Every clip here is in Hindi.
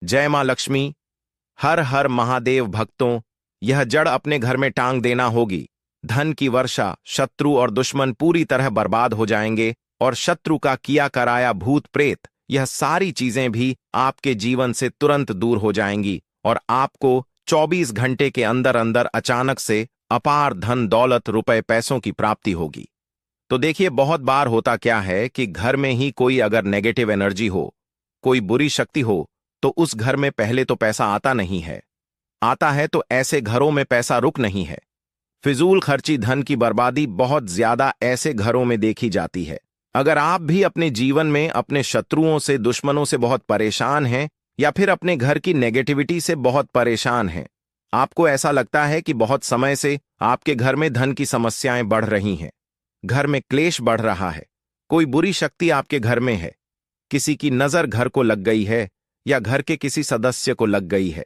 जय मां लक्ष्मी। हर हर महादेव भक्तों, यह जड़ अपने घर में टांग देना होगी। धन की वर्षा, शत्रु और दुश्मन पूरी तरह बर्बाद हो जाएंगे और शत्रु का किया कराया भूत प्रेत, यह सारी चीजें भी आपके जीवन से तुरंत दूर हो जाएंगी और आपको 24 घंटे के अंदर अंदर अचानक से अपार धन दौलत रुपए पैसों की प्राप्ति होगी। तो देखिए, बहुत बार होता क्या है कि घर में ही कोई अगर नेगेटिव एनर्जी हो, कोई बुरी शक्ति हो, तो उस घर में पहले तो पैसा आता नहीं है। आता है तो ऐसे घरों में पैसा रुक नहीं है। फिजूल खर्ची, धन की बर्बादी बहुत ज्यादा ऐसे घरों में देखी जाती है। अगर आप भी अपने जीवन में अपने शत्रुओं से, दुश्मनों से बहुत परेशान हैं या फिर अपने घर की नेगेटिविटी से बहुत परेशान हैं, आपको ऐसा लगता है कि बहुत समय से आपके घर में धन की समस्याएं बढ़ रही हैं, घर में क्लेश बढ़ रहा है, कोई बुरी शक्ति आपके घर में है, किसी की नजर घर को लग गई है या घर के किसी सदस्य को लग गई है,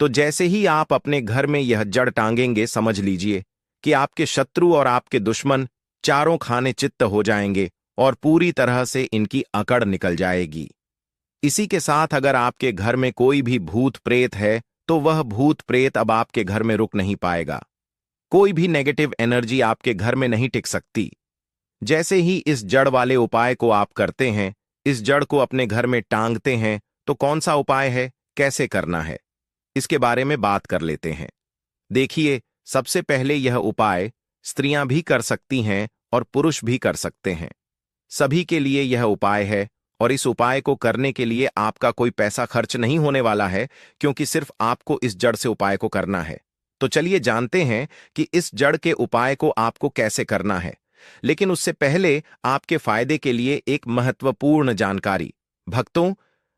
तो जैसे ही आप अपने घर में यह जड़ टांगेंगे, समझ लीजिए कि आपके शत्रु और आपके दुश्मन चारों खाने चित्त हो जाएंगे और पूरी तरह से इनकी अकड़ निकल जाएगी। इसी के साथ अगर आपके घर में कोई भी भूत प्रेत है, तो वह भूत प्रेत अब आपके घर में रुक नहीं पाएगा। कोई भी नेगेटिव एनर्जी आपके घर में नहीं टिक सकती। जैसे ही इस जड़ वाले उपाय को आप करते हैं, इस जड़ को अपने घर में टांगते हैं, तो कौन सा उपाय है, कैसे करना है, इसके बारे में बात कर लेते हैं। देखिए, सबसे पहले यह उपाय स्त्रियां भी कर सकती हैं और पुरुष भी कर सकते हैं। सभी के लिए यह उपाय है और इस उपाय को करने के लिए आपका कोई पैसा खर्च नहीं होने वाला है, क्योंकि सिर्फ आपको इस जड़ से उपाय को करना है। तो चलिए जानते हैं कि इस जड़ के उपाय को आपको कैसे करना है। लेकिन उससे पहले आपके फायदे के लिए एक महत्वपूर्ण जानकारी। भक्तों,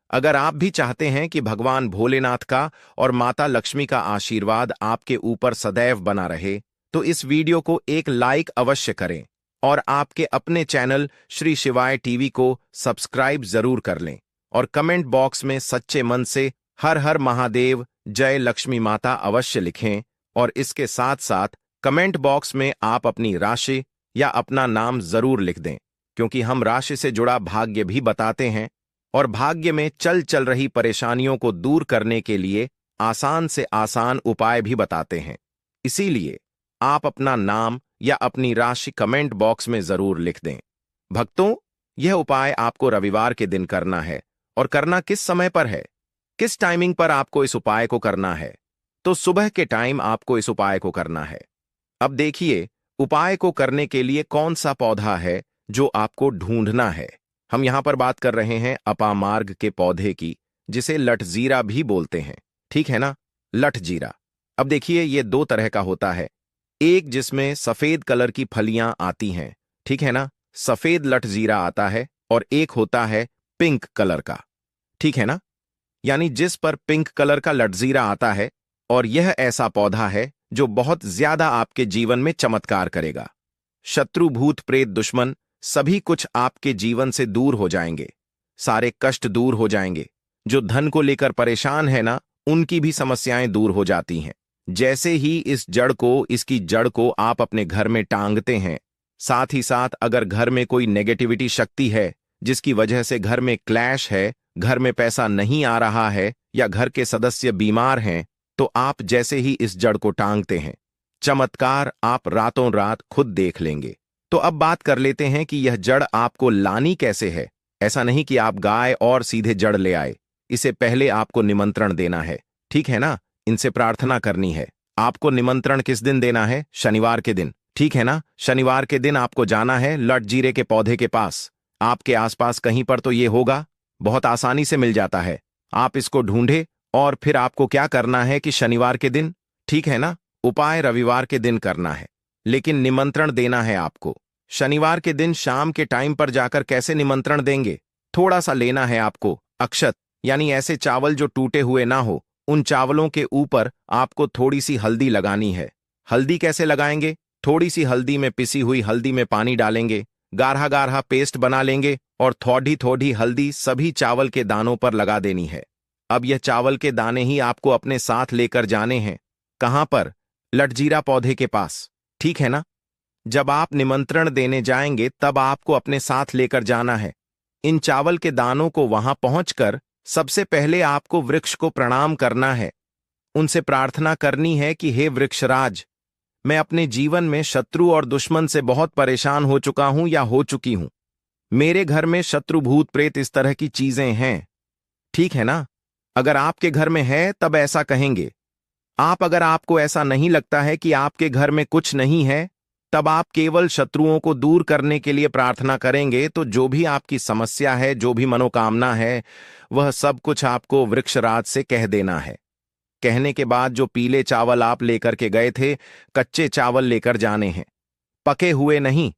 अगर आप भी चाहते हैं कि भगवान भोलेनाथ का और माता लक्ष्मी का आशीर्वाद आपके ऊपर सदैव बना रहे, तो इस वीडियो को एक लाइक अवश्य करें और आपके अपने चैनल श्री शिवाय टीवी को सब्सक्राइब जरूर कर लें और कमेंट बॉक्स में सच्चे मन से हर हर महादेव, जय लक्ष्मी माता अवश्य लिखें। और इसके साथ साथ कमेंट बॉक्स में आप अपनी राशि या अपना नाम जरूर लिख दें, क्योंकि हम राशि से जुड़ा भाग्य भी बताते हैं और भाग्य में चल रही परेशानियों को दूर करने के लिए आसान से आसान उपाय भी बताते हैं। इसीलिए आप अपना नाम या अपनी राशि कमेंट बॉक्स में जरूर लिख दें। भक्तों, यह उपाय आपको रविवार के दिन करना है। और करना किस समय पर है, किस टाइमिंग पर आपको इस उपाय को करना है? तो सुबह के टाइम आपको इस उपाय को करना है। अब देखिए, उपाय को करने के लिए कौन सा पौधा है जो आपको ढूंढना है। हम यहां पर बात कर रहे हैं अपामार्ग के पौधे की, जिसे लठजीरा भी बोलते हैं। ठीक है ना, लठजीरा। अब देखिए, ये दो तरह का होता है। एक जिसमें सफेद कलर की फलियां आती हैं, ठीक है ना, सफेद लठजीरा आता है, और एक होता है पिंक कलर का, ठीक है ना, यानी जिस पर पिंक कलर का लठजीरा आता है। और यह ऐसा पौधा है जो बहुत ज्यादा आपके जीवन में चमत्कार करेगा। शत्रु, भूत प्रेत, दुश्मन सभी कुछ आपके जीवन से दूर हो जाएंगे, सारे कष्ट दूर हो जाएंगे। जो धन को लेकर परेशान है ना, उनकी भी समस्याएं दूर हो जाती हैं। जैसे ही इस जड़ को, इसकी जड़ को आप अपने घर में टांगते हैं, साथ ही साथ अगर घर में कोई नेगेटिविटी शक्ति है जिसकी वजह से घर में क्लैश है, घर में पैसा नहीं आ रहा है या घर के सदस्य बीमार हैं, तो आप जैसे ही इस जड़ को टांगते हैं, चमत्कार आप रातों रात खुद देख लेंगे। तो अब बात कर लेते हैं कि यह जड़ आपको लानी कैसे है। ऐसा नहीं कि आप गाय और सीधे जड़ ले आए, इसे पहले आपको निमंत्रण देना है, ठीक है ना, इनसे प्रार्थना करनी है। आपको निमंत्रण किस दिन देना है? शनिवार के दिन, ठीक है ना। शनिवार के दिन आपको जाना है लठजीरे के पौधे के पास। आपके आसपास कहीं पर तो ये होगा, बहुत आसानी से मिल जाता है। आप इसको ढूंढे और फिर आपको क्या करना है कि शनिवार के दिन, ठीक है ना, उपाय रविवार के दिन करना है, लेकिन निमंत्रण देना है आपको। शनिवार के दिन शाम के टाइम पर जाकर कैसे निमंत्रण देंगे? थोड़ा सा लेना है आपको अक्षत, यानी ऐसे चावल जो टूटे हुए ना हो, उन चावलों के ऊपर आपको थोड़ी सी हल्दी लगानी है। हल्दी कैसे लगाएंगे? थोड़ी सी हल्दी में, पिसी हुई हल्दी में पानी डालेंगे, गाढ़ा गाढ़ा पेस्ट बना लेंगे और थोड़ी थोड़ी हल्दी सभी चावल के दानों पर लगा देनी है। अब यह चावल के दाने ही आपको अपने साथ लेकर जाने हैं। कहां पर? लठजीरा पौधे के पास, ठीक है ना। जब आप निमंत्रण देने जाएंगे तब आपको अपने साथ लेकर जाना है। इन चावल के दानों को वहां पहुंचकर सबसे पहले आपको वृक्ष को प्रणाम करना है। उनसे प्रार्थना करनी है कि हे वृक्षराज, मैं अपने जीवन में शत्रु और दुश्मन से बहुत परेशान हो चुका हूं या हो चुकी हूं। मेरे घर में शत्रु भूत प्रेत इस तरह की चीजें हैं। ठीक है ना? अगर आपके घर में है तब ऐसा कहेंगे। अगर आपको ऐसा नहीं लगता है कि आपके घर में कुछ नहीं है, तब आप केवल शत्रुओं को दूर करने के लिए प्रार्थना करेंगे। तो जो भी आपकी समस्या है, जो भी मनोकामना है, वह सब कुछ आपको वृक्षराज से कह देना है। कहने के बाद जो पीले चावल आप लेकर के गए थे, कच्चे चावल लेकर जाने हैं, पके हुए नहीं।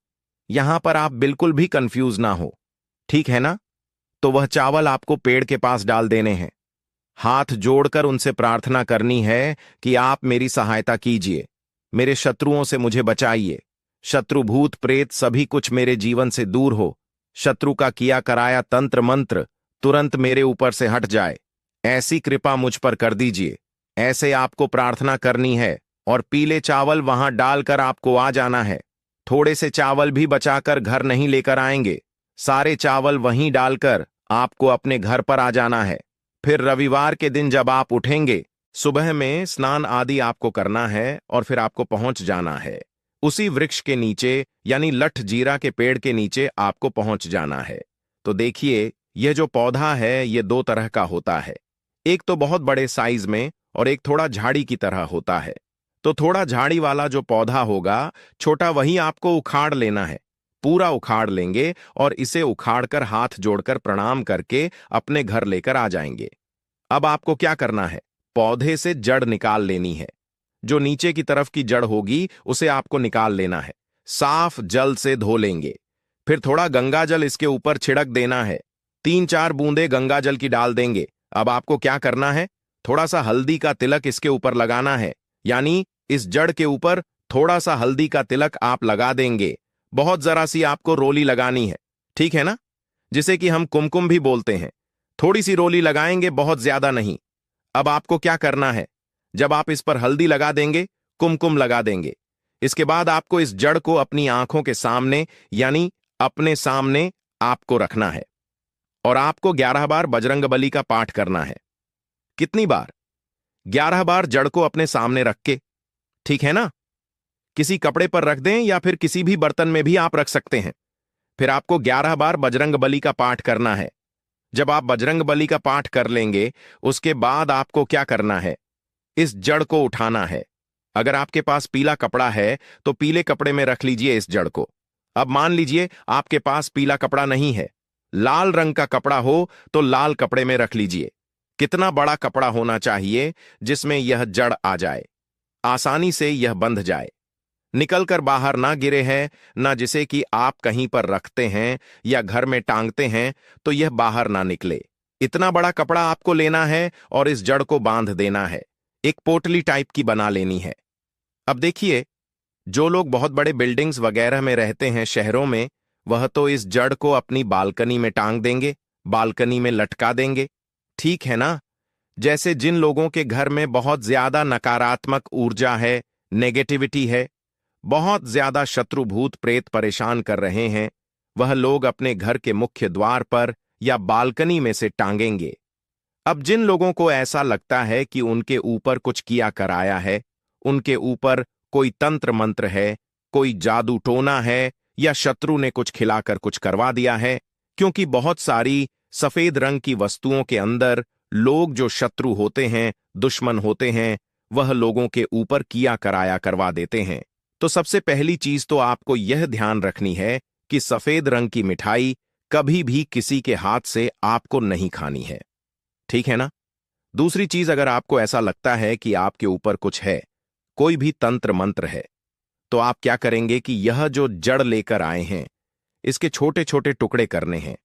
यहां पर आप बिल्कुल भी कंफ्यूज ना हो, ठीक है ना? तो वह चावल आपको पेड़ के पास डाल देने हैं। हाथ जोड़कर उनसे प्रार्थना करनी है कि आप मेरी सहायता कीजिए, मेरे शत्रुओं से मुझे बचाइए। शत्रु भूत प्रेत सभी कुछ मेरे जीवन से दूर हो। शत्रु का किया कराया तंत्र मंत्र तुरंत मेरे ऊपर से हट जाए, ऐसी कृपा मुझ पर कर दीजिए। ऐसे आपको प्रार्थना करनी है और पीले चावल वहां डालकर आपको आ जाना है। थोड़े से चावल भी बचाकर घर नहीं लेकर आएंगे, सारे चावल वहीं डालकर आपको अपने घर पर आ जाना है। फिर रविवार के दिन जब आप उठेंगे, सुबह में स्नान आदि आपको करना है और फिर आपको पहुंच जाना है उसी वृक्ष के नीचे, यानी लठ जीरा के पेड़ के नीचे आपको पहुंच जाना है। तो देखिए, यह जो पौधा है ये दो तरह का होता है। एक तो बहुत बड़े साइज में और एक थोड़ा झाड़ी की तरह होता है। तो थोड़ा झाड़ी वाला जो पौधा होगा, छोटा, वही आपको उखाड़ लेना है। पूरा उखाड़ लेंगे और इसे उखाड़कर हाथ जोड़कर प्रणाम करके अपने घर लेकर आ जाएंगे। अब आपको क्या करना है? पौधे से जड़ निकाल लेनी है। जो नीचे की तरफ की जड़ होगी उसे आपको निकाल लेना है। साफ जल से धो लेंगे। फिर थोड़ा गंगाजल इसके ऊपर छिड़क देना है। 3-4 बूंदे गंगाजल की डाल देंगे। अब आपको क्या करना है? थोड़ा सा हल्दी का तिलक इसके ऊपर लगाना है, यानी इस जड़ के ऊपर थोड़ा सा हल्दी का तिलक आप लगा देंगे। बहुत जरा सी आपको रोली लगानी है, ठीक है ना? जिसे कि हम कुमकुम भी बोलते हैं। थोड़ी सी रोली लगाएंगे, बहुत ज्यादा नहीं। अब आपको क्या करना है? जब आप इस पर हल्दी लगा देंगे, कुमकुम लगा देंगे, इसके बाद आपको इस जड़ को अपनी आंखों के सामने, यानी अपने सामने आपको रखना है और आपको 11 बार बजरंगबली का पाठ करना है। कितनी बार? 11 बार जड़ को अपने सामने रख के, ठीक है ना? किसी कपड़े पर रख दें या फिर किसी भी बर्तन में भी आप रख सकते हैं। फिर आपको 11 बार बजरंगबली का पाठ करना है। जब आप बजरंगबली का पाठ कर लेंगे, उसके बाद आपको क्या करना है? इस जड़ को उठाना है। अगर आपके पास पीला कपड़ा है तो पीले कपड़े में रख लीजिए इस जड़ को। अब मान लीजिए आपके पास पीला कपड़ा नहीं है, लाल रंग का कपड़ा हो तो लाल कपड़े में रख लीजिए। कितना बड़ा कपड़ा होना चाहिए जिसमें यह जड़ आ जाए, आसानी से यह बंध जाए, निकलकर बाहर ना गिरे है, ना जिसे कि आप कहीं पर रखते हैं या घर में टांगते हैं तो यह बाहर ना निकले। इतना बड़ा कपड़ा आपको लेना है और इस जड़ को बांध देना है। एक पोटली टाइप की बना लेनी है। अब देखिए, जो लोग बहुत बड़े बिल्डिंग्स वगैरह में रहते हैं शहरों में, वह तो इस जड़ को अपनी बालकनी में टांग देंगे, बालकनी में लटका देंगे, ठीक है ना? जैसे जिन लोगों के घर में बहुत ज्यादा नकारात्मक ऊर्जा है, नेगेटिविटी है, बहुत ज्यादा शत्रु भूत प्रेत परेशान कर रहे हैं, वह लोग अपने घर के मुख्य द्वार पर या बालकनी में से टांगेंगे। अब जिन लोगों को ऐसा लगता है कि उनके ऊपर कुछ किया कराया है, उनके ऊपर कोई तंत्र मंत्र है, कोई जादू टोना है या शत्रु ने कुछ खिलाकर कुछ करवा दिया है, क्योंकि बहुत सारी सफेद रंग की वस्तुओं के अंदर लोग जो शत्रु होते हैं, दुश्मन होते हैं, वह लोगों के ऊपर किया कराया करवा देते हैं। तो सबसे पहली चीज तो आपको यह ध्यान रखनी है कि सफेद रंग की मिठाई कभी भी किसी के हाथ से आपको नहीं खानी है, ठीक है ना? दूसरी चीज, अगर आपको ऐसा लगता है कि आपके ऊपर कुछ है, कोई भी तंत्र मंत्र है, तो आप क्या करेंगे कि यह जो जड़ लेकर आए हैं, इसके छोटे छोटे टुकड़े करने हैं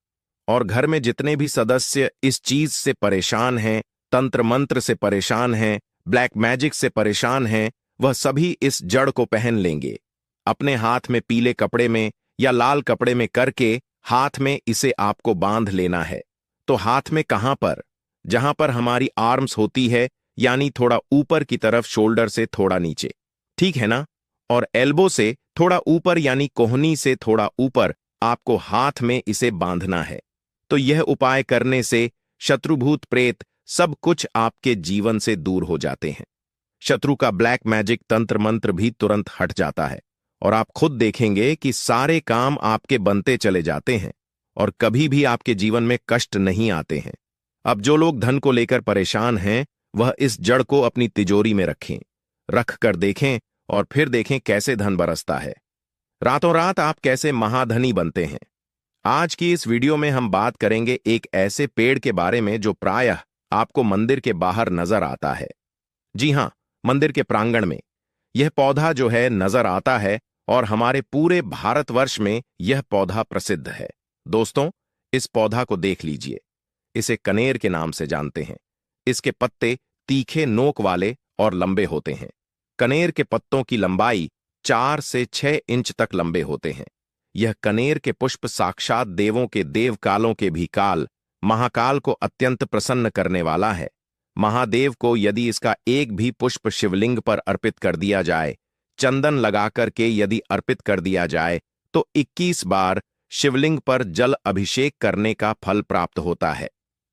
और घर में जितने भी सदस्य इस चीज से परेशान हैं, तंत्र मंत्र से परेशान हैं, ब्लैक मैजिक से परेशान हैं, वह सभी इस जड़ को पहन लेंगे। अपने हाथ में पीले कपड़े में या लाल कपड़े में करके हाथ में इसे आपको बांध लेना है। तो हाथ में कहां पर? जहां पर हमारी आर्म्स होती है, यानी थोड़ा ऊपर की तरफ, शोल्डर से थोड़ा नीचे, ठीक है ना? और एल्बो से थोड़ा ऊपर, यानी कोहनी से थोड़ा ऊपर आपको हाथ में इसे बांधना है। तो यह उपाय करने से शत्रुभूत प्रेत सब कुछ आपके जीवन से दूर हो जाते हैं। शत्रु का ब्लैक मैजिक तंत्र मंत्र भी तुरंत हट जाता है और आप खुद देखेंगे कि सारे काम आपके बनते चले जाते हैं और कभी भी आपके जीवन में कष्ट नहीं आते हैं। अब जो लोग धन को लेकर परेशान हैं, वह इस जड़ को अपनी तिजोरी में रखें, रख कर देखें और फिर देखें कैसे धन बरसता है। रातों रात आप कैसे महाधनी बनते हैं। आज की इस वीडियो में हम बात करेंगे एक ऐसे पेड़ के बारे में जो प्रायः आपको मंदिर के बाहर नजर आता है। जी हां, मंदिर के प्रांगण में यह पौधा जो है नजर आता है और हमारे पूरे भारतवर्ष में यह पौधा प्रसिद्ध है। दोस्तों, इस पौधा को देख लीजिए। इसे कनेर के नाम से जानते हैं। इसके पत्ते तीखे नोक वाले और लंबे होते हैं। कनेर के पत्तों की लंबाई 4 से 6 इंच तक लंबे होते हैं। यह कनेर के पुष्प साक्षात देवों के देव कालों के भी काल महाकाल को अत्यंत प्रसन्न करने वाला है। महादेव को यदि इसका एक भी पुष्प शिवलिंग पर अर्पित कर दिया जाए, चंदन लगाकर के यदि अर्पित कर दिया जाए, तो 21 बार शिवलिंग पर जल अभिषेक करने का फल प्राप्त होता है।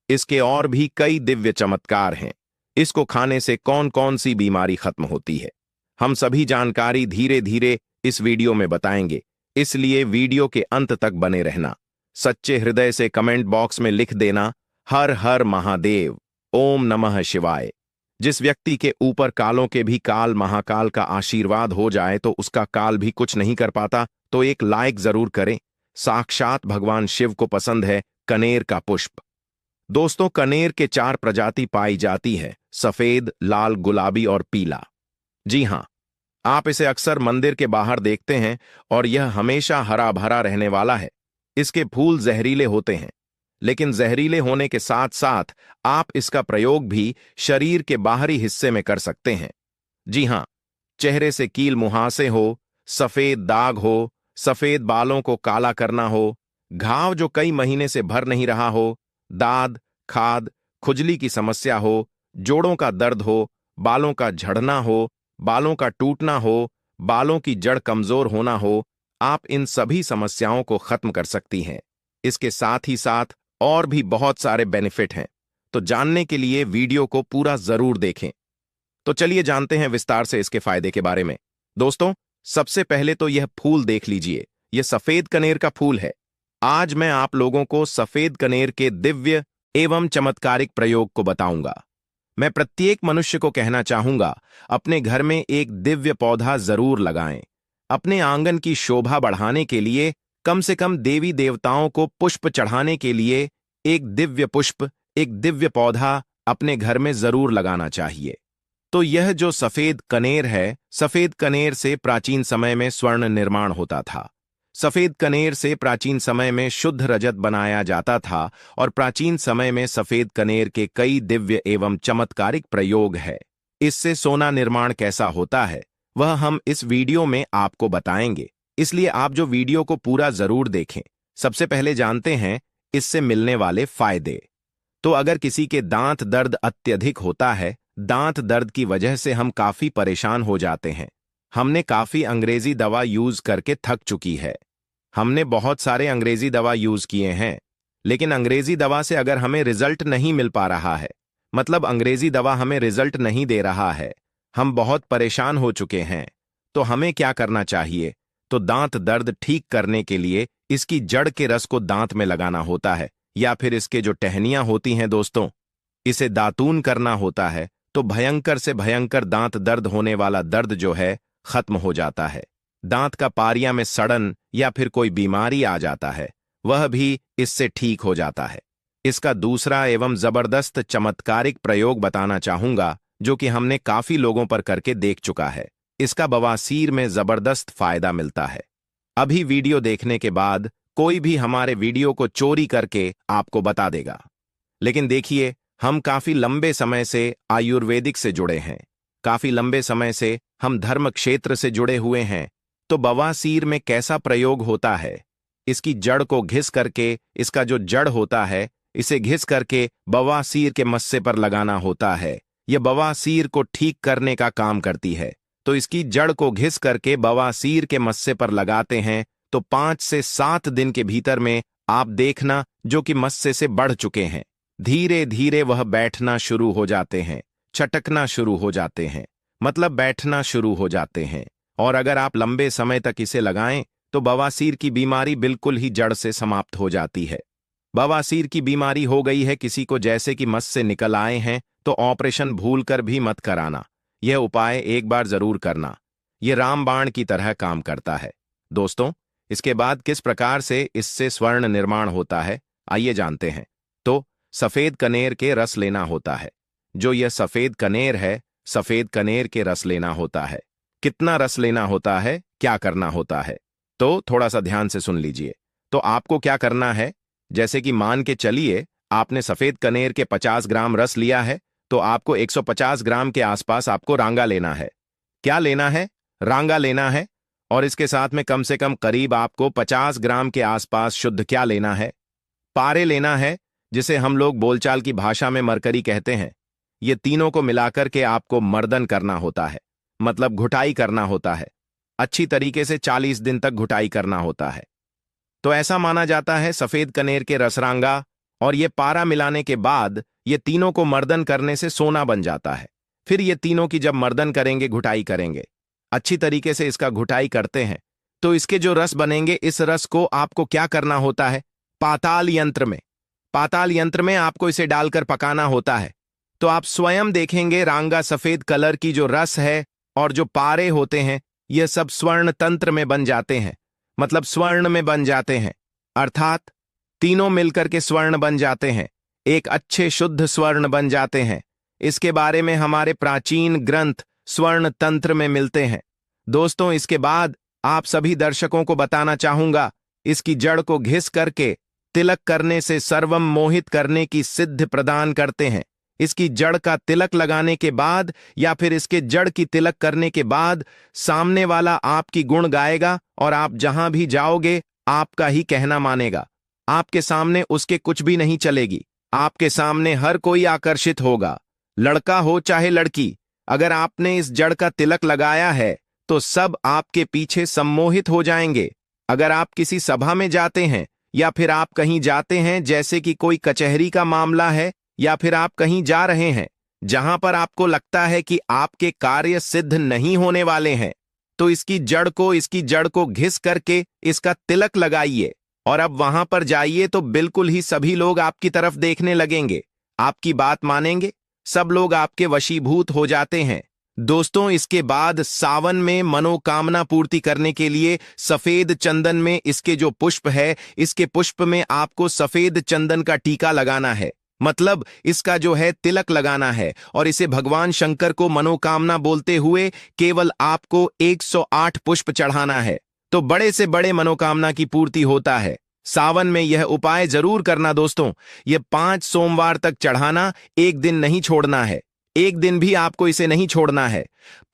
इसके और भी कई दिव्य चमत्कार हैं। इसको खाने से कौन कौन सी बीमारी खत्म होती है, हम सभी जानकारी धीरे धीरे इस वीडियो में बताएंगे, इसलिए वीडियो के अंत तक बने रहना। सच्चे हृदय से कमेंट बॉक्स में लिख देना, हर हर महादेव, ओम नमः शिवाय। जिस व्यक्ति के ऊपर कालों के भी काल महाकाल का आशीर्वाद हो जाए तो उसका काल भी कुछ नहीं कर पाता, तो एक लाइक जरूर करें। साक्षात भगवान शिव को पसंद है कनेर का पुष्प। दोस्तों, कनेर के 4 प्रजाति पाई जाती है: सफेद, लाल, गुलाबी और पीला। जी हां, आप इसे अक्सर मंदिर के बाहर देखते हैं और यह हमेशा हरा भरा रहने वाला है। इसके फूल जहरीले होते हैं, लेकिन जहरीले होने के साथ साथ आप इसका प्रयोग भी शरीर के बाहरी हिस्से में कर सकते हैं। जी हां, चेहरे से कील मुहासे हो, सफेद दाग हो, सफेद बालों को काला करना हो, घाव जो कई महीने से भर नहीं रहा हो, दाद, खाद, खुजली की समस्या हो, जोड़ों का दर्द हो, बालों का झड़ना हो, बालों का टूटना हो, बालों की जड़ कमजोर होना हो, आप इन सभी समस्याओं को खत्म कर सकती हैं। इसके साथ ही साथ और भी बहुत सारे बेनिफिट हैं, तो जानने के लिए वीडियो को पूरा जरूर देखें। तो चलिए जानते हैं विस्तार से इसके फायदे के बारे में। दोस्तों, सबसे पहले तो यह फूल देख लीजिए। यह सफेद कनेर का फूल है। आज मैं आप लोगों को सफेद कनेर के दिव्य एवं चमत्कारिक प्रयोग को बताऊंगा। मैं प्रत्येक मनुष्य को कहना चाहूंगा, अपने घर में एक दिव्य पौधा जरूर लगाएं। अपने आंगन की शोभा बढ़ाने के लिए, कम से कम देवी देवताओं को पुष्प चढ़ाने के लिए एक दिव्य पुष्प, एक दिव्य पौधा अपने घर में जरूर लगाना चाहिए। तो यह जो सफेद कनेर है, सफेद कनेर से प्राचीन समय में स्वर्ण निर्माण होता था। सफेद कनेर से प्राचीन समय में शुद्ध रजत बनाया जाता था और प्राचीन समय में सफेद कनेर के कई दिव्य एवं चमत्कारिक प्रयोग है। इससे सोना निर्माण कैसा होता है, वह हम इस वीडियो में आपको बताएंगे, इसलिए आप जो वीडियो को पूरा जरूर देखें। सबसे पहले जानते हैं इससे मिलने वाले फायदे। तो अगर किसी के दांत दर्द अत्यधिक होता है, दांत दर्द की वजह से हम काफी परेशान हो जाते हैं, हमने काफी अंग्रेजी दवा यूज करके थक चुकी है, हमने बहुत सारे अंग्रेजी दवा यूज किए हैं, लेकिन अंग्रेजी दवा से अगर हमें रिजल्ट नहीं मिल पा रहा है, मतलब अंग्रेजी दवा हमें रिजल्ट नहीं दे रहा है, हम बहुत परेशान हो चुके हैं, तो हमें क्या करना चाहिए? तो दांत दर्द ठीक करने के लिए इसकी जड़ के रस को दांत में लगाना होता है, या फिर इसके जो टहनियां होती हैं दोस्तों, इसे दातून करना होता है, तो भयंकर से भयंकर दांत दर्द होने वाला दर्द जो है खत्म हो जाता है। दांत का पारिया में सड़न या फिर कोई बीमारी आ जाता है, वह भी इससे ठीक हो जाता है। इसका दूसरा एवं जबरदस्त चमत्कारिक प्रयोग बताना चाहूंगा, जो कि हमने काफी लोगों पर करके देख चुका है। इसका बवासीर में जबरदस्त फायदा मिलता है। अभी वीडियो देखने के बाद कोई भी हमारे वीडियो को चोरी करके आपको बता देगा, लेकिन देखिए, हम काफी लंबे समय से आयुर्वेदिक से जुड़े हैं, काफी लंबे समय से हम धर्म क्षेत्र से जुड़े हुए हैं। तो बवासीर में कैसा प्रयोग होता है? इसकी जड़ को घिस करके, इसका जो जड़ होता है, इसे घिस करके बवासीर के मस्से पर लगाना होता है। यह बवासीर को ठीक करने का काम करती है। तो इसकी जड़ को घिस करके बवासीर के मस्से पर लगाते हैं, तो 5 से 7 दिन के भीतर में आप देखना जो कि मस्से से बढ़ चुके हैं, धीरे धीरे वह बैठना शुरू हो जाते हैं, चटकना शुरू हो जाते हैं, मतलब बैठना शुरू हो जाते हैं। और अगर आप लंबे समय तक इसे लगाएं तो बवासीर की बीमारी बिल्कुल ही जड़ से समाप्त हो जाती है। बवासीर की बीमारी हो गई है किसी को, जैसे कि मस से निकल आए हैं, तो ऑपरेशन भूलकर भी मत कराना। यह उपाय एक बार जरूर करना। यह रामबाण की तरह काम करता है। दोस्तों, इसके बाद किस प्रकार से इससे स्वर्ण निर्माण होता है, आइए जानते हैं। तो सफेद कनेर के रस लेना होता है। जो यह सफेद कनेर है, सफेद कनेर के रस लेना होता है। कितना रस लेना होता है, क्या करना होता है, तो थोड़ा सा ध्यान से सुन लीजिए। तो आपको क्या करना है, जैसे कि मान के चलिए आपने सफेद कनेर के 50 ग्राम रस लिया है, तो आपको 150 ग्राम के आसपास आपको रांगा लेना है। क्या लेना है? रांगा लेना है। और इसके साथ में कम से कम करीब आपको 50 ग्राम के आसपास शुद्ध क्या लेना है? पारे लेना है, जिसे हम लोग बोलचाल की भाषा में मरकरी कहते हैं। ये तीनों को मिलाकर के आपको मर्दन करना होता है, मतलब घुटाई करना होता है। अच्छी तरीके से 40 दिन तक घुटाई करना होता है। तो ऐसा माना जाता है सफेद कनेर के रसरांगा और ये पारा मिलाने के बाद ये तीनों को मर्दन करने से सोना बन जाता है। फिर ये तीनों की जब मर्दन करेंगे, घुटाई करेंगे, अच्छी तरीके से इसका घुटाई करते हैं, तो इसके जो रस बनेंगे, इस रस को आपको क्या करना होता है? पाताल यंत्र में, पाताल यंत्र में आपको इसे डालकर पकाना होता है। तो आप स्वयं देखेंगे रांगा सफेद कलर की जो रस है और जो पारे होते हैं, ये सब स्वर्ण तंत्र में बन जाते हैं, मतलब स्वर्ण में बन जाते हैं। अर्थात तीनों मिलकर के स्वर्ण बन जाते हैं, एक अच्छे शुद्ध स्वर्ण बन जाते हैं। इसके बारे में हमारे प्राचीन ग्रंथ स्वर्ण तंत्र में मिलते हैं। दोस्तों, इसके बाद आप सभी दर्शकों को बताना चाहूंगा, इसकी जड़ को घिस करके तिलक करने से सर्वम मोहित करने की सिद्ध प्रदान करते हैं। इसकी जड़ का तिलक लगाने के बाद या फिर इसके जड़ की तिलक करने के बाद सामने वाला आपकी गुण गाएगा और आप जहां भी जाओगे आपका ही कहना मानेगा। आपके सामने उसके कुछ भी नहीं चलेगी। आपके सामने हर कोई आकर्षित होगा, लड़का हो चाहे लड़की। अगर आपने इस जड़ का तिलक लगाया है तो सब आपके पीछे सम्मोहित हो जाएंगे। अगर आप किसी सभा में जाते हैं या फिर आप कहीं जाते हैं, जैसे कि कोई कचहरी का मामला है, या फिर आप कहीं जा रहे हैं जहां पर आपको लगता है कि आपके कार्य सिद्ध नहीं होने वाले हैं, तो इसकी जड़ को घिस करके इसका तिलक लगाइए और अब वहां पर जाइए तो बिल्कुल ही सभी लोग आपकी तरफ देखने लगेंगे, आपकी बात मानेंगे, सब लोग आपके वशीभूत हो जाते हैं। दोस्तों, इसके बाद सावन में मनोकामना पूर्ति करने के लिए सफेद चंदन में इसके जो पुष्प है, इसके पुष्प में आपको सफेद चंदन का टीका लगाना है, मतलब इसका जो है तिलक लगाना है। और इसे भगवान शंकर को मनोकामना बोलते हुए केवल आपको 108 पुष्प चढ़ाना है, तो बड़े से बड़े मनोकामना की पूर्ति होता है। सावन में यह उपाय जरूर करना दोस्तों। यह 5 सोमवार तक चढ़ाना, एक दिन नहीं छोड़ना है, एक दिन भी आपको इसे नहीं छोड़ना है।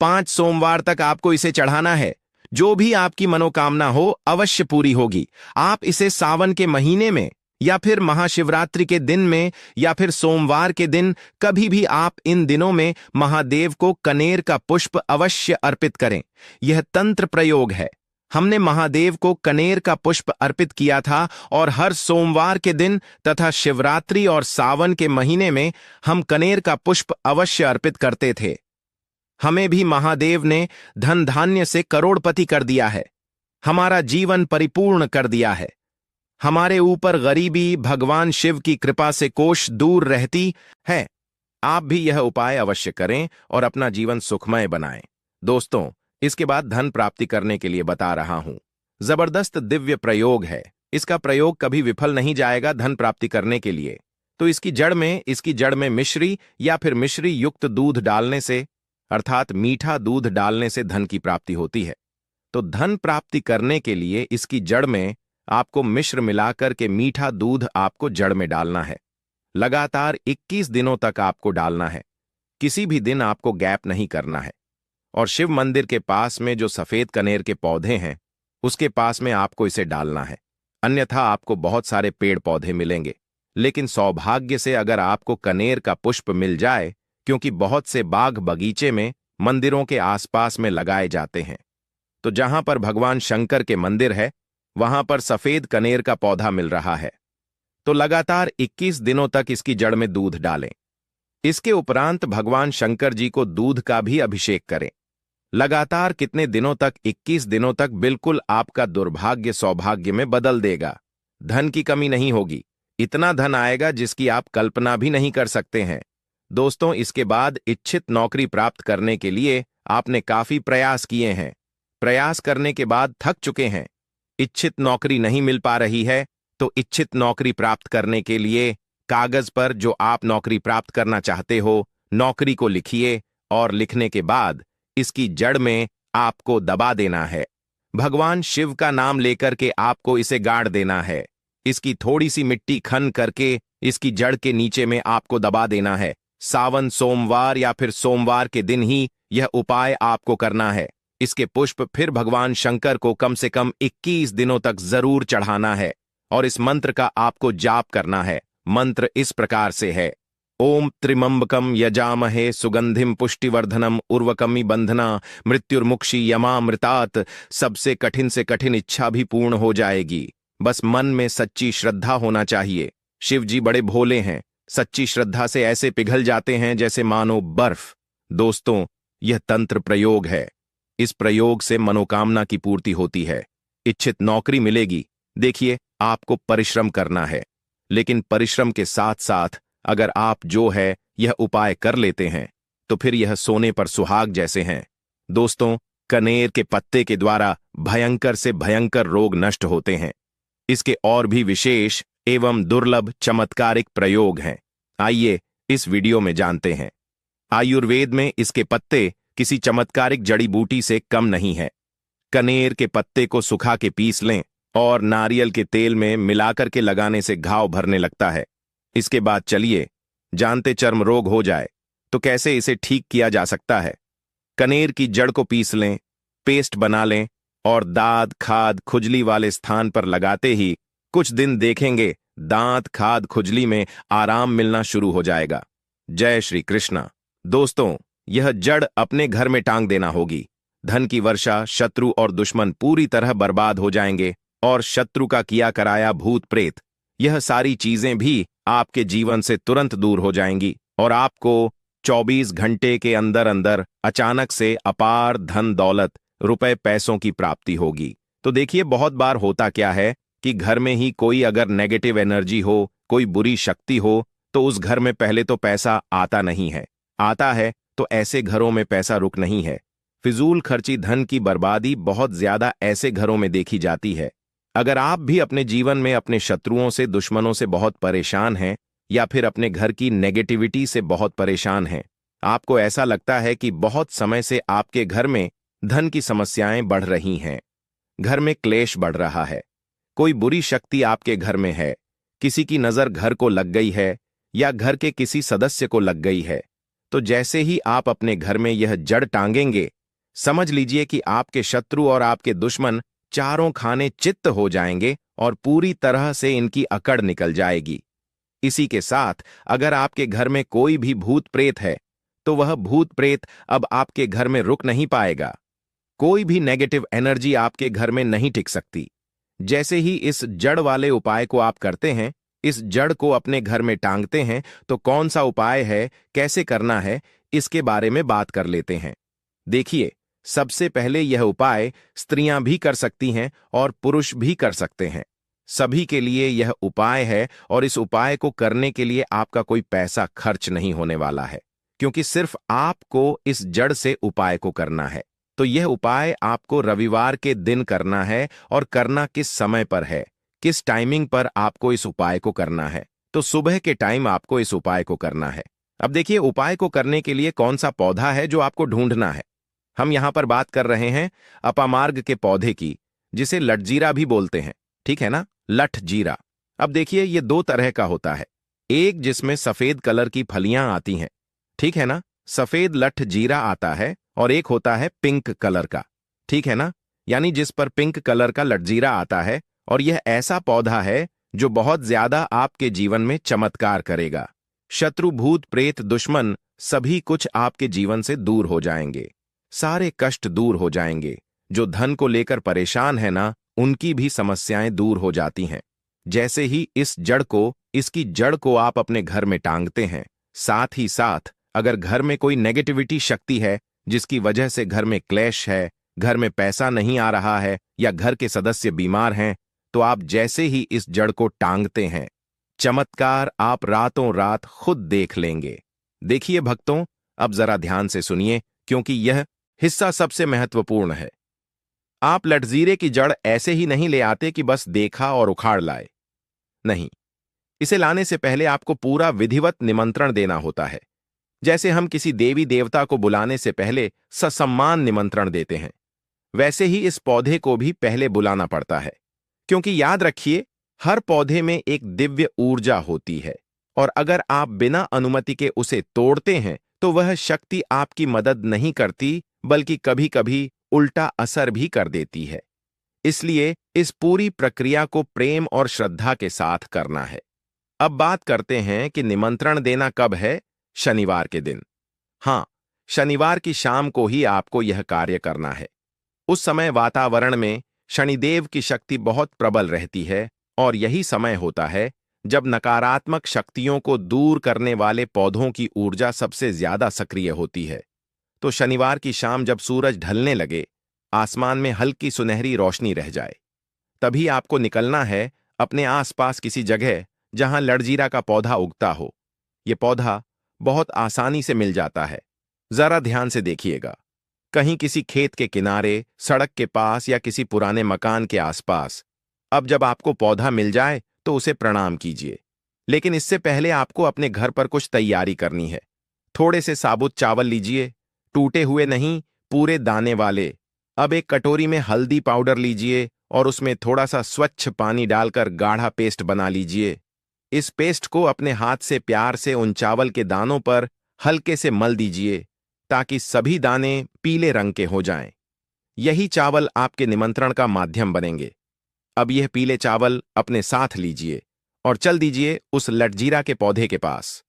5 सोमवार तक आपको इसे चढ़ाना है। जो भी आपकी मनोकामना हो अवश्य पूरी होगी। आप इसे सावन के महीने में या फिर महाशिवरात्रि के दिन में या फिर सोमवार के दिन, कभी भी आप इन दिनों में महादेव को कनेर का पुष्प अवश्य अर्पित करें। यह तंत्र प्रयोग है। हमने महादेव को कनेर का पुष्प अर्पित किया था और हर सोमवार के दिन तथा शिवरात्रि और सावन के महीने में हम कनेर का पुष्प अवश्य अर्पित करते थे। हमें भी महादेव ने धन धान्य से करोड़पति कर दिया है, हमारा जीवन परिपूर्ण कर दिया है। हमारे ऊपर गरीबी भगवान शिव की कृपा से कोष दूर रहती है। आप भी यह उपाय अवश्य करें और अपना जीवन सुखमय बनाएं। दोस्तों, इसके बाद धन प्राप्ति करने के लिए बता रहा हूं। जबरदस्त दिव्य प्रयोग है। इसका प्रयोग कभी विफल नहीं जाएगा धन प्राप्ति करने के लिए। तो इसकी जड़ में मिश्री या फिर मिश्री युक्त दूध डालने से, अर्थात मीठा दूध डालने से धन की प्राप्ति होती है। तो धन प्राप्ति करने के लिए इसकी जड़ में आपको मिश्र मिलाकर के मीठा दूध आपको जड़ में डालना है। लगातार 21 दिनों तक आपको डालना है। किसी भी दिन आपको गैप नहीं करना है। और शिव मंदिर के पास में जो सफेद कनेर के पौधे हैं, उसके पास में आपको इसे डालना है। अन्यथा आपको बहुत सारे पेड़ पौधे मिलेंगे, लेकिन सौभाग्य से अगर आपको कनेर का पुष्प मिल जाए, क्योंकि बहुत से बाग बगीचे में मंदिरों के आसपास में लगाए जाते हैं, तो जहां पर भगवान शंकर के मंदिर है वहां पर सफेद कनेर का पौधा मिल रहा है। तो लगातार 21 दिनों तक इसकी जड़ में दूध डालें। इसके उपरांत भगवान शंकर जी को दूध का भी अभिषेक करें। लगातार कितने दिनों तक? 21 दिनों तक बिल्कुल आपका दुर्भाग्य सौभाग्य में बदल देगा। धन की कमी नहीं होगी, इतना धन आएगा जिसकी आप कल्पना भी नहीं कर सकते हैं। दोस्तों, इसके बाद इच्छित नौकरी प्राप्त करने के लिए आपने काफी प्रयास किए हैं, प्रयास करने के बाद थक चुके हैं, इच्छित नौकरी नहीं मिल पा रही है, तो इच्छित नौकरी प्राप्त करने के लिए कागज पर जो आप नौकरी प्राप्त करना चाहते हो, नौकरी को लिखिए और लिखने के बाद इसकी जड़ में आपको दबा देना है। भगवान शिव का नाम लेकर के आपको इसे गाड़ देना है। इसकी थोड़ी सी मिट्टी खन करके इसकी जड़ के नीचे में आपको दबा देना है। सावन सोमवार या फिर सोमवार के दिन ही यह उपाय आपको करना है। इसके पुष्प फिर भगवान शंकर को कम से कम 21 दिनों तक जरूर चढ़ाना है और इस मंत्र का आपको जाप करना है। मंत्र इस प्रकार से है: ओम त्रिमंबकम यजामहे सुगंधिम पुष्टिवर्धनम उर्वकमी बंधना मृत्युर्मुक्षी यमामृतात्। सबसे कठिन से कठिन इच्छा भी पूर्ण हो जाएगी। बस मन में सच्ची श्रद्धा होना चाहिए। शिव जी बड़े भोले हैं, सच्ची श्रद्धा से ऐसे पिघल जाते हैं जैसे मानो बर्फ। दोस्तों, यह तंत्र प्रयोग है। इस प्रयोग से मनोकामना की पूर्ति होती है, इच्छित नौकरी मिलेगी। देखिए, आपको परिश्रम करना है, लेकिन परिश्रम के साथ साथ अगर आप जो है यह उपाय कर लेते हैं तो फिर यह सोने पर सुहाग जैसे हैं। दोस्तों, कनेर के पत्ते के द्वारा भयंकर से भयंकर रोग नष्ट होते हैं। इसके और भी विशेष एवं दुर्लभ चमत्कारिक प्रयोग हैं। आइए इस वीडियो में जानते हैं। आयुर्वेद में इसके पत्ते किसी चमत्कारिक जड़ी बूटी से कम नहीं है। कनेर के पत्ते को सुखा के पीस लें और नारियल के तेल में मिलाकर के लगाने से घाव भरने लगता है। इसके बाद चलिए जानते चर्म रोग हो जाए तो कैसे इसे ठीक किया जा सकता है। कनेर की जड़ को पीस लें, पेस्ट बना लें और दांत खाद खुजली वाले स्थान पर लगाते ही कुछ दिन देखेंगे दांत खाद खुजली में आराम मिलना शुरू हो जाएगा। जय श्री कृष्णा। दोस्तों, यह जड़ अपने घर में टांग देना होगी। धन की वर्षा, शत्रु और दुश्मन पूरी तरह बर्बाद हो जाएंगे और शत्रु का किया कराया भूत प्रेत, यह सारी चीजें भी आपके जीवन से तुरंत दूर हो जाएंगी और आपको 24 घंटे के अंदर अंदर अचानक से अपार धन दौलत, रुपए पैसों की प्राप्ति होगी। तो देखिए, बहुत बार होता क्या है कि घर में ही कोई अगर नेगेटिव एनर्जी हो, कोई बुरी शक्ति हो, तो उस घर में पहले तो पैसा आता नहीं है। आता है तो ऐसे घरों में पैसा रुक नहीं है। फिजूल खर्ची धन की बर्बादी बहुत ज्यादा ऐसे घरों में देखी जाती है। अगर आप भी अपने जीवन में अपने शत्रुओं से, दुश्मनों से बहुत परेशान हैं या फिर अपने घर की नेगेटिविटी से बहुत परेशान हैं, आपको ऐसा लगता है कि बहुत समय से आपके घर में धन की समस्याएं बढ़ रही हैं, घर में क्लेश बढ़ रहा है, कोई बुरी शक्ति आपके घर में है, किसी की नजर घर को लग गई है या घर के किसी सदस्य को लग गई है, तो जैसे ही आप अपने घर में यह जड़ टांगेंगे, समझ लीजिए कि आपके शत्रु और आपके दुश्मन चारों खाने चित्त हो जाएंगे और पूरी तरह से इनकी अकड़ निकल जाएगी। इसी के साथ अगर आपके घर में कोई भी भूत प्रेत है तो वह भूत प्रेत अब आपके घर में रुक नहीं पाएगा। कोई भी नेगेटिव एनर्जी आपके घर में नहीं टिक सकती। जैसे ही इस जड़ वाले उपाय को आप करते हैं, इस जड़ को अपने घर में टांगते हैं, तो कौन सा उपाय है, कैसे करना है, इसके बारे में बात कर लेते हैं। देखिए, सबसे पहले यह उपाय स्त्रियां भी कर सकती हैं और पुरुष भी कर सकते हैं। सभी के लिए यह उपाय है और इस उपाय को करने के लिए आपका कोई पैसा खर्च नहीं होने वाला है, क्योंकि सिर्फ आपको इस जड़ से उपाय को करना है। तो यह उपाय आपको रविवार के दिन करना है और करना किस समय पर है, किस टाइमिंग पर आपको इस उपाय को करना है, तो सुबह के टाइम आपको इस उपाय को करना है। अब देखिए, उपाय को करने के लिए कौन सा पौधा है जो आपको ढूंढना है। हम यहां पर बात कर रहे हैं अपामार्ग के पौधे की, जिसे लटजीरा भी बोलते हैं, ठीक है ना, लठ जीरा। अब देखिए, ये दो तरह का होता है, एक जिसमें सफेद कलर की फलियां आती हैं, ठीक है ना, सफेद लठ जीरा आता है, और एक होता है पिंक कलर का, ठीक है ना, यानी जिस पर पिंक कलर का लटजीरा आता है। और यह ऐसा पौधा है जो बहुत ज्यादा आपके जीवन में चमत्कार करेगा। शत्रु, भूत प्रेत, दुश्मन सभी कुछ आपके जीवन से दूर हो जाएंगे, सारे कष्ट दूर हो जाएंगे। जो धन को लेकर परेशान है ना, उनकी भी समस्याएं दूर हो जाती हैं। जैसे ही इसकी जड़ को आप अपने घर में टांगते हैं, साथ ही साथ अगर घर में कोई नेगेटिविटी शक्ति है जिसकी वजह से घर में क्लेश है, घर में पैसा नहीं आ रहा है या घर के सदस्य बीमार हैं, तो आप जैसे ही इस जड़ को टांगते हैं, चमत्कार आप रातों रात खुद देख लेंगे। देखिए भक्तों, अब जरा ध्यान से सुनिए क्योंकि यह हिस्सा सबसे महत्वपूर्ण है। आप लटजीरे की जड़ ऐसे ही नहीं ले आते कि बस देखा और उखाड़ लाए। नहीं, इसे लाने से पहले आपको पूरा विधिवत निमंत्रण देना होता है। जैसे हम किसी देवी देवता को बुलाने से पहले ससम्मान निमंत्रण देते हैं, वैसे ही इस पौधे को भी पहले बुलाना पड़ता है। क्योंकि याद रखिए, हर पौधे में एक दिव्य ऊर्जा होती है और अगर आप बिना अनुमति के उसे तोड़ते हैं तो वह शक्ति आपकी मदद नहीं करती, बल्कि कभी-कभी उल्टा असर भी कर देती है। इसलिए इस पूरी प्रक्रिया को प्रेम और श्रद्धा के साथ करना है। अब बात करते हैं कि निमंत्रण देना कब है। शनिवार के दिन। हाँ, शनिवार की शाम को ही आपको यह कार्य करना है। उस समय वातावरण में शनिदेव की शक्ति बहुत प्रबल रहती है और यही समय होता है जब नकारात्मक शक्तियों को दूर करने वाले पौधों की ऊर्जा सबसे ज्यादा सक्रिय होती है। तो शनिवार की शाम जब सूरज ढलने लगे, आसमान में हल्की सुनहरी रोशनी रह जाए, तभी आपको निकलना है अपने आसपास किसी जगह जहां लड़जीरा का पौधा उगता हो। यह पौधा बहुत आसानी से मिल जाता है। जरा ध्यान से देखिएगा, कहीं किसी खेत के किनारे, सड़क के पास या किसी पुराने मकान के आसपास। अब जब आपको पौधा मिल जाए तो उसे प्रणाम कीजिए, लेकिन इससे पहले आपको अपने घर पर कुछ तैयारी करनी है। थोड़े से साबुत चावल लीजिए, टूटे हुए नहीं, पूरे दाने वाले। अब एक कटोरी में हल्दी पाउडर लीजिए और उसमें थोड़ा सा स्वच्छ पानी डालकर गाढ़ा पेस्ट बना लीजिए। इस पेस्ट को अपने हाथ से प्यार से उन चावल के दानों पर हल्के से मल दीजिए ताकि सभी दाने पीले रंग के हो जाएं। यही चावल आपके निमंत्रण का माध्यम बनेंगे। अब यह पीले चावल अपने साथ लीजिए और चल दीजिए उस लटजीरा के पौधे के पास।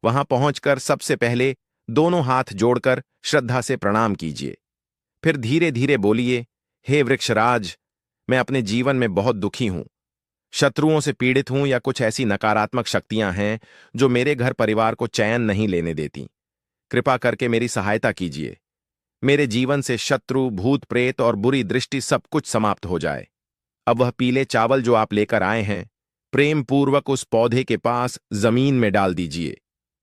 वहां पहुंचकर सबसे पहले दोनों हाथ जोड़कर श्रद्धा से प्रणाम कीजिए। फिर धीरे धीरे बोलिए, हे वृक्षराज, मैं अपने जीवन में बहुत दुखी हूं, शत्रुओं से पीड़ित हूं या कुछ ऐसी नकारात्मक शक्तियां हैं जो मेरे घर परिवार को चैन नहीं लेने देती। कृपा करके मेरी सहायता कीजिए। मेरे जीवन से शत्रु, भूत प्रेत और बुरी दृष्टि सब कुछ समाप्त हो जाए। अब वह पीले चावल जो आप लेकर आए हैं, प्रेम पूर्वक उस पौधे के पास जमीन में डाल दीजिए।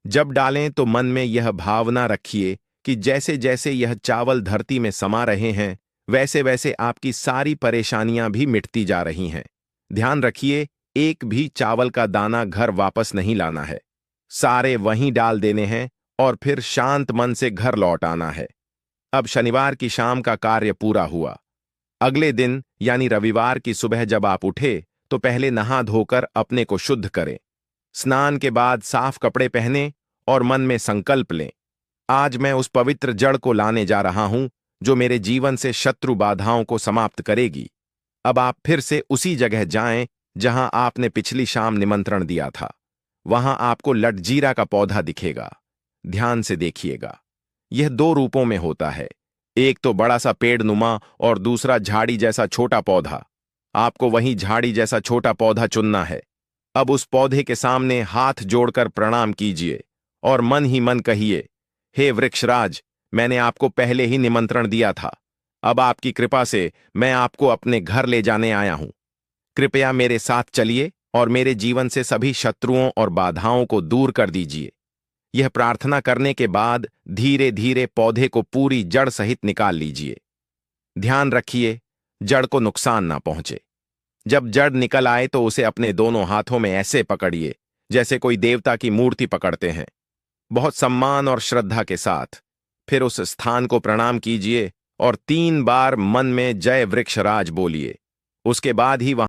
जब डालें तो मन में यह भावना रखिए कि जैसे जैसे यह चावल धरती में समा रहे हैं, वैसे वैसे आपकी सारी परेशानियां भी मिटती जा रही हैं। ध्यान रखिए, एक भी चावल का दाना घर वापस नहीं लाना है। सारे वहीं डाल देने हैं और फिर शांत मन से घर लौट आना है। अब शनिवार की शाम का कार्य पूरा हुआ। अगले दिन यानी रविवार की सुबह जब आप उठे तो पहले नहा धोकर अपने को शुद्ध करें। स्नान के बाद साफ कपड़े पहने और मन में संकल्प लें, आज मैं उस पवित्र जड़ को लाने जा रहा हूं जो मेरे जीवन से शत्रु बाधाओं को समाप्त करेगी। अब आप फिर से उसी जगह जाएं जहां आपने पिछली शाम निमंत्रण दिया था। वहां आपको लटजीरा का पौधा दिखेगा। ध्यान से देखिएगा, यह दो रूपों में होता है, एक तो बड़ा सा पेड़ नुमा और दूसरा झाड़ी जैसा छोटा पौधा। आपको वही झाड़ी जैसा छोटा पौधा चुनना है। अब उस पौधे के सामने हाथ जोड़कर प्रणाम कीजिए और मन ही मन कहिए, हे वृक्षराज, मैंने आपको पहले ही निमंत्रण दिया था। अब आपकी कृपा से मैं आपको अपने घर ले जाने आया हूं। कृपया मेरे साथ चलिए और मेरे जीवन से सभी शत्रुओं और बाधाओं को दूर कर दीजिए। यह प्रार्थना करने के बाद धीरे धीरे पौधे को पूरी जड़ सहित निकाल लीजिए। ध्यान रखिए, जड़ को नुकसान ना पहुंचे। जब जड़ निकल आए तो उसे अपने दोनों हाथों में ऐसे पकड़िए जैसे कोई देवता की मूर्ति पकड़ते हैं, बहुत सम्मान और श्रद्धा के साथ। फिर उस स्थान को प्रणाम कीजिए और 3 बार मन में जय वृक्षराज बोलिए। उसके बाद ही वहां